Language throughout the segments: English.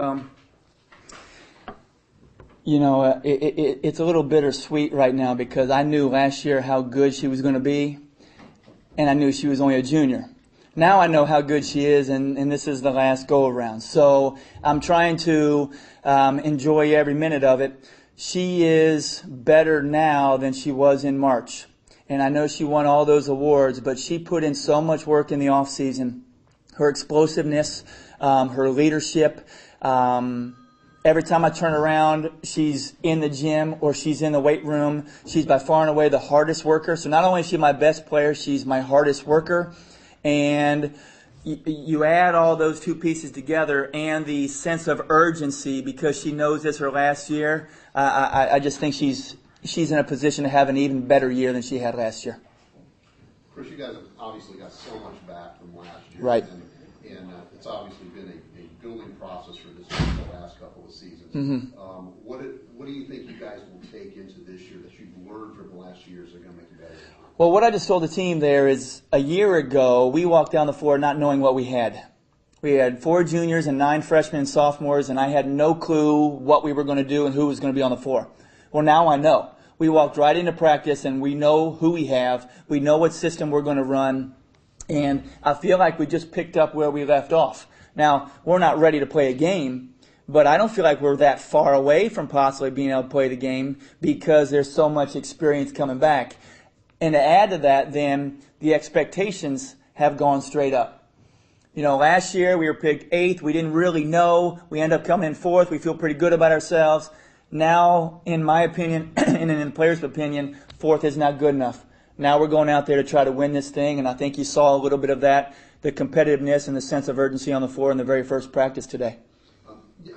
Um, it's a little bittersweet right now because I knew last year how good she was going to be, and I knew she was only a junior. Now I know how good she is, and this is the last go-around. So I'm trying to enjoy every minute of it. She is better now than she was in March. And I know she won all those awards, but she put in so much work in the off season. Her explosiveness, her leadership. Every time I turn around, she's in the gym or she's in the weight room. She's by far and away the hardest worker. So not only is she my best player, she's my hardest worker. And you add all those two pieces together and the sense of urgency because she knows it's her last year. I just think she's in a position to have an even better year than she had last year. Chris, you guys have obviously got so much back from last year. Right. And it's obviously been a building process for this team the last couple of seasons. Mm-hmm. What do you think you guys will take into this year that you've learned from the last years that are going to make you better? Well, what I just told the team there is a year ago, we walked down the floor not knowing what we had. We had 4 juniors and 9 freshmen and sophomores, and I had no clue what we were going to do and who was going to be on the floor. Well, now I know. We walked right into practice, and we know who we have. We know what system we're going to run, and I feel like we just picked up where we left off. Now, we're not ready to play a game, but I don't feel like we're that far away from possibly being able to play the game because there's so much experience coming back. And to add to that, then, the expectations have gone straight up. Last year we were picked 8th. We didn't really know. We end up coming in 4th. We feel pretty good about ourselves. Now, in my opinion, and in the players' opinion, 4th is not good enough. Now we're going out there to try to win this thing, and I think you saw a little bit of that, the competitiveness and the sense of urgency on the floor in the very first practice today.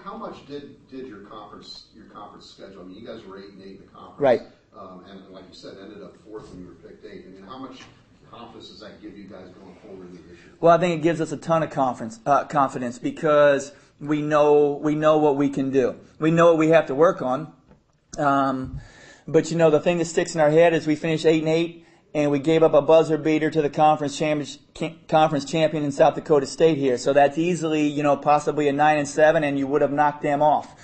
How much did your conference schedule? I mean, you guys were 8-8 in the conference. Right. And like you said, ended up 4th when you were picked 8th. I mean, how much confidence does that give you guys going forward into this year? Well, I think it gives us a ton of confidence because we know what we can do. We know what we have to work on. But the thing that sticks in our head is we finished 8-8, and we gave up a buzzer beater to the conference champion in South Dakota State here. So that's easily, possibly a 9-7, and you would have knocked them off.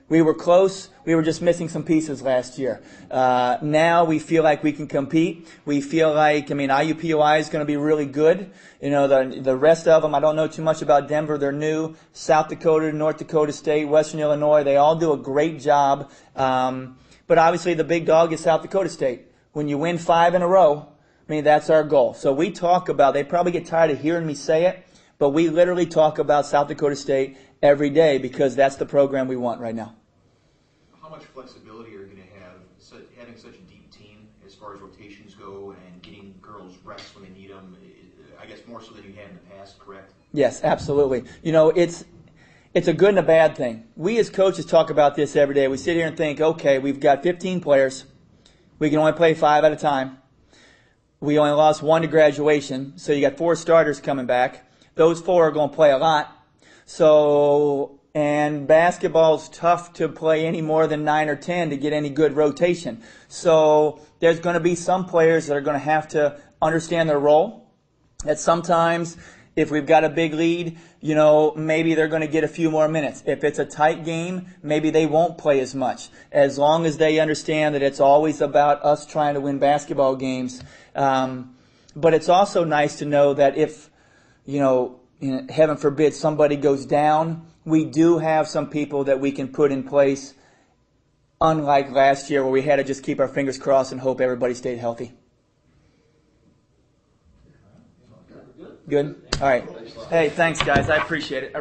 We were close. We were just missing some pieces last year. Now we feel like we can compete. We feel like, IUPUI is going to be really good. The rest of them, I don't know too much about Denver. They're new. South Dakota, North Dakota State, Western Illinois, they all do a great job. But obviously the big dog is South Dakota State. When you win 5 in a row, that's our goal. So we talk about, they probably get tired of hearing me say it, but we literally talk about South Dakota State every day because that's the program we want right now. How much flexibility are you going to have having such a deep team as far as rotations go and getting girls rest when they need them? I guess more so than you had in the past, correct? Yes, absolutely. It's a good and a bad thing. We as coaches talk about this every day. We sit here and think, okay, we've got 15 players. We can only play 5 at a time. We only lost 1 to graduation, so you got 4 starters coming back. Those 4 are going to play a lot. And basketball's tough to play any more than 9 or 10 to get any good rotation. So there's going to be some players that are going to have to understand their role. That sometimes, if we've got a big lead, maybe they're going to get a few more minutes. If it's a tight game, maybe they won't play as much. As long as they understand that it's always about us trying to win basketball games. But it's also nice to know that if, heaven forbid, somebody goes down, we do have some people that we can put in place, unlike last year where we had to just keep our fingers crossed and hope everybody stayed healthy. Good? All right. Hey, thanks, guys. I appreciate it.